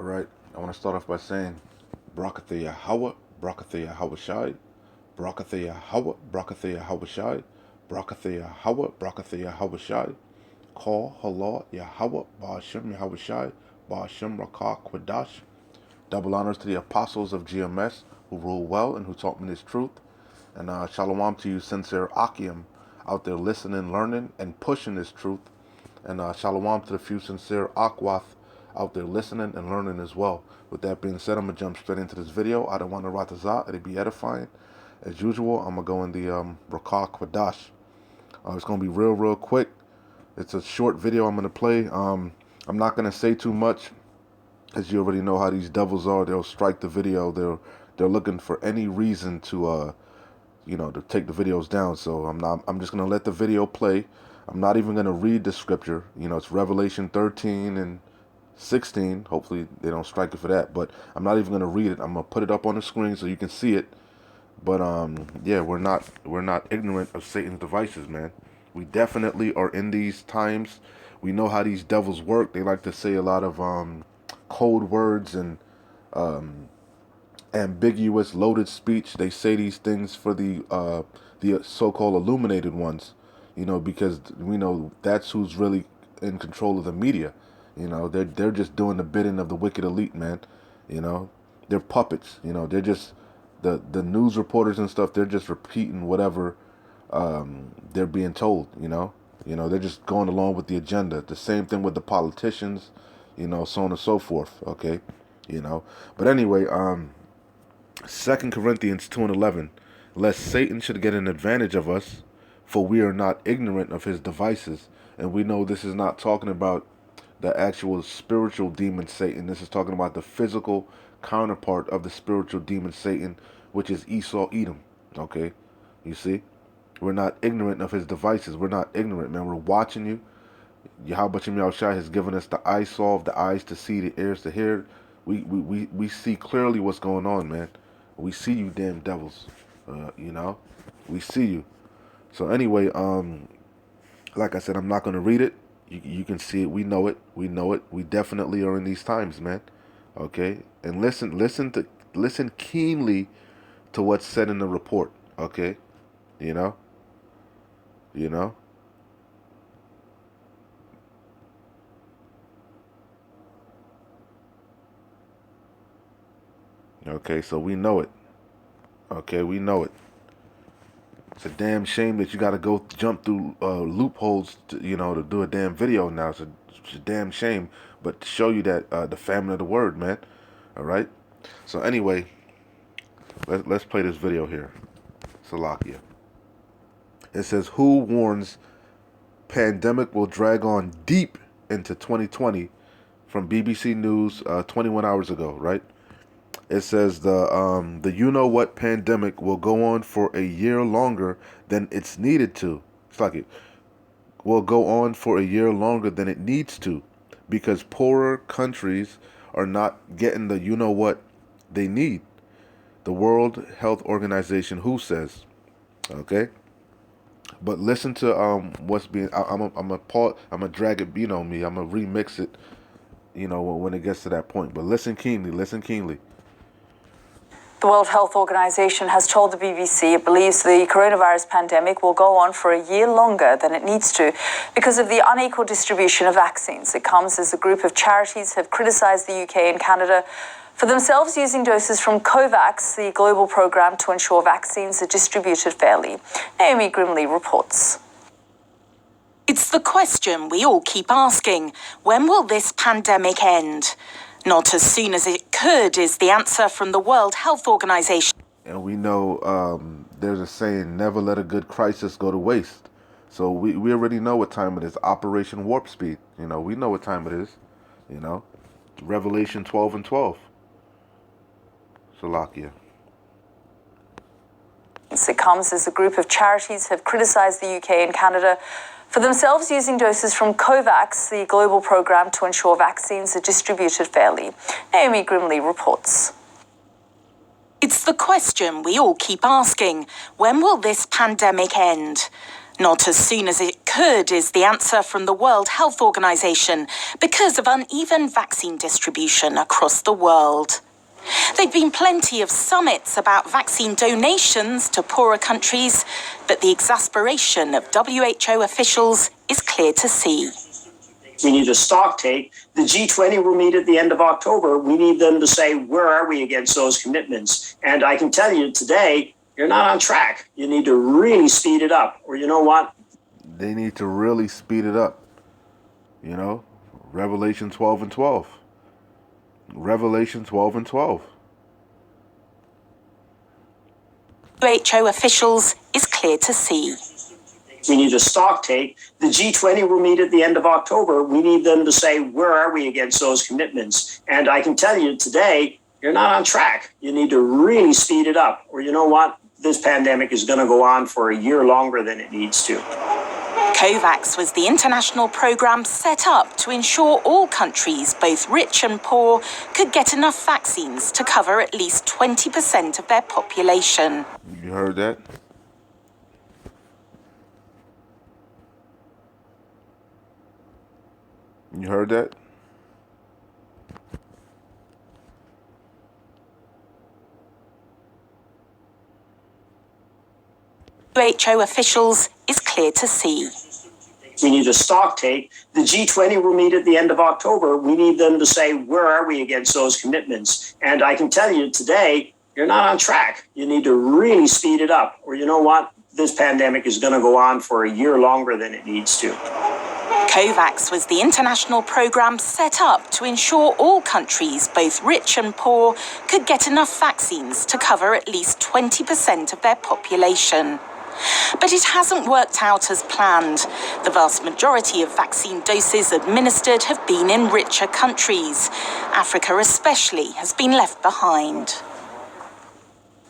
All right, I want to start off by saying Brakatha Yahweh, Brakatha Yahweh Shai, Brakatha Yahweh, Brakatha Yahweh Shai, Brakatha Yahweh, Brakatha Yahweh Shai, Call Halal Yahweh, Ba'ashem Yahweh Shai, Ba'ashem Rakah Kwadash. Double honors to the apostles of GMS who rule well and who taught me this truth. And shalom to you, sincere Akim, out there listening, learning, and pushing this truth. And shalom to the few sincere Akwath out there listening and learning as well. With that being said, I'm going to jump straight into this video. I don't want to ratazah. It'll be edifying. As usual, I'm going to go in the Rakah Kwadash. It's going to be real quick. It's a short video I'm going to play. I'm not going to say too much, as you already know how these devils are. They'll strike the video. They're looking for any reason to to take the videos down. So I'm just going to let the video play. I'm not even going to read the scripture. It's Revelation 13 and 16. Hopefully they don't strike it for that, but I'm not even going to read it. I'm going to put it up on the screen so you can see it. But yeah, we're not ignorant of Satan's devices, man. We definitely are in these times. We know how these devils work. They like to say a lot of code words and ambiguous, loaded speech. They say these things for the so-called illuminated ones, because we know that's who's really in control of the media. They're just doing the bidding of the wicked elite, man. They're puppets. They're just the news reporters and stuff. They're just repeating whatever they're being told. They're just going along with the agenda. The same thing with the politicians, so on and so forth. Okay, but anyway, 2 Corinthians 2:11, lest Satan should get an advantage of us, for we are not ignorant of his devices. And we know this is not talking about the actual spiritual demon Satan. This is talking about the physical counterpart of the spiritual demon Satan, which is Esau Edom. Okay, you see, we're not ignorant of his devices. We're not ignorant, man. We're watching you. Yahweh Shem Yahushua has given us the eye solve, the eyes to see, the ears to hear. We see clearly what's going on, man. We see you damn devils. We see you. So anyway, like I said, I'm not going to read it. You can see it. We know it. We know it. We definitely are in these times, man. Okay? And listen keenly to what's said in the report. Okay? You know? Okay, so we know it. Okay, we know it. It's a damn shame that you got to go jump through loopholes to do a damn video now. It's a damn shame, but to show you that the family of the word, man. All right. So anyway, let's play this video here. Salakia. It says, "Who warns pandemic will drag on deep into 2020?" From BBC News 21 hours ago, right? It says the you-know-what pandemic will go on for a year longer than it's needed to. It's like it will go on for a year longer than it needs to because poorer countries are not getting the you-know-what they need. The World Health Organization, WHO, says. Okay? But listen to what's being... I'm gonna drag it, me. I'm gonna remix it, when it gets to that point. But listen keenly, listen keenly. The World Health Organization has told the BBC it believes the coronavirus pandemic will go on for a year longer than it needs to because of the unequal distribution of vaccines. It comes as a group of charities have criticized the UK and Canada for themselves using doses from COVAX, the global program to ensure vaccines are distributed fairly. Naomi Grimley reports. It's the question we all keep asking. When will this pandemic end? Not as soon as it could is the answer from the World Health Organization. And we know there's a saying, never let a good crisis go to waste. So we already know what time it is. Operation Warp Speed. We know what time it is. Revelation 12 and 12. Salakia. It comes as a group of charities have criticized the UK and Canada for themselves using doses from COVAX, the global program to ensure vaccines are distributed fairly. Naomi Grimley reports. It's the question we all keep asking. When will this pandemic end? Not as soon as it could. could is the answer from the World Health Organization because of uneven vaccine distribution across the world. There've been plenty of summits about vaccine donations to poorer countries, but the exasperation of WHO officials is clear to see. We need a stock take. The G20 will meet at the end of October. We need them to say, where are we against those commitments? And I can tell you today, you're not on track. You need to really speed it up. Or you know what? They need to really speed it up. You know, Revelation 12 and 12. Revelation 12 and 12. WHO officials is clear to see. We need a stock take. The G20 will meet at the end of October. We need them to say, where are we against those commitments? And I can tell you today, you're not on track. You need to really speed it up. Or you know what? This pandemic is going to go on for a year longer than it needs to. COVAX was the international program set up to ensure all countries, both rich and poor, could get enough vaccines to cover at least 20% of their population. You heard that? You heard that? WHO officials is clear to see. We need a stock take. The G20 will meet at the end of October. We need them to say, where are we against those commitments? And I can tell you today, you're not on track. You need to really speed it up. Or you know what? This pandemic is going to go on for a year longer than it needs to. COVAX was the international program set up to ensure all countries, both rich and poor, could get enough vaccines to cover at least 20% of their population. But it hasn't worked out as planned. The vast majority of vaccine doses administered have been in richer countries. Africa especially has been left behind.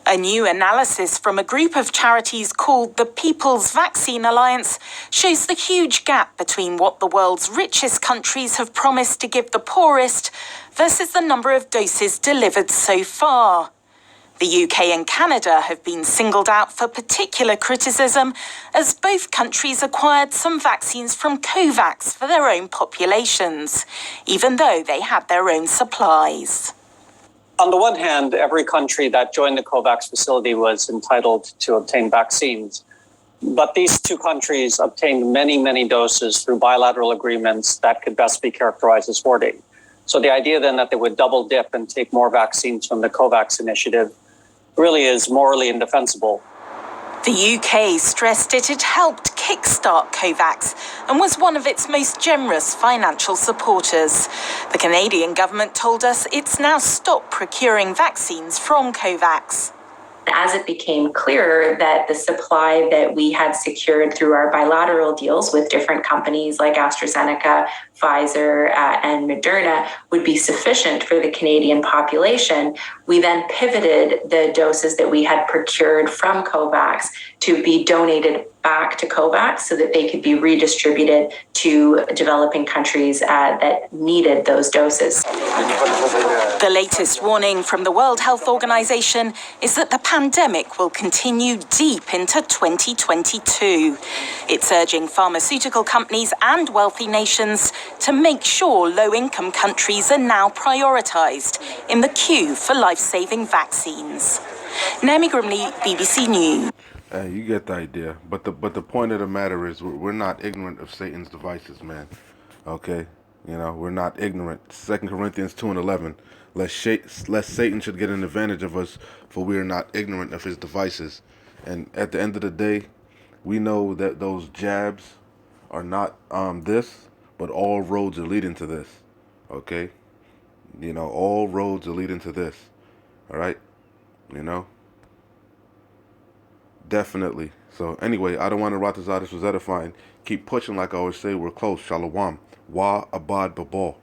A new analysis from a group of charities called the People's Vaccine Alliance shows the huge gap between what the world's richest countries have promised to give the poorest versus the number of doses delivered so far. The UK and Canada have been singled out for particular criticism as both countries acquired some vaccines from COVAX for their own populations, even though they had their own supplies. On the one hand, every country that joined the COVAX facility was entitled to obtain vaccines. But these two countries obtained many, many doses through bilateral agreements that could best be characterized as hoarding. So the idea then that they would double dip and take more vaccines from the COVAX initiative really is morally indefensible. The UK stressed it had helped kickstart COVAX and was one of its most generous financial supporters. The Canadian government told us it's now stopped procuring vaccines from COVAX. As it became clearer that the supply that we had secured through our bilateral deals with different companies like AstraZeneca, Pfizer, and Moderna would be sufficient for the Canadian population, we then pivoted the doses that we had procured from COVAX to be donated back to COVAX so that they could be redistributed to developing countries that needed those doses. The latest warning from the World Health Organization is that the pandemic will continue deep into 2022. It's urging pharmaceutical companies and wealthy nations to make sure low-income countries are now prioritized in the queue for life-saving vaccines. Naomi Grimley, BBC News. Hey, you get the idea. But the point of the matter is we're not ignorant of Satan's devices, man. Okay? You know, we're not ignorant. 2 Corinthians 2:11. Lest Satan should get an advantage of us, for we are not ignorant of his devices. And at the end of the day, we know that those jabs are not this, but all roads are leading to this. Okay? You know, all roads are leading to this. All right? You know? Definitely. So anyway, I don't want to rot this out. This was edifying. Keep pushing like I always say. We're close. Shalom. Wa abad babal.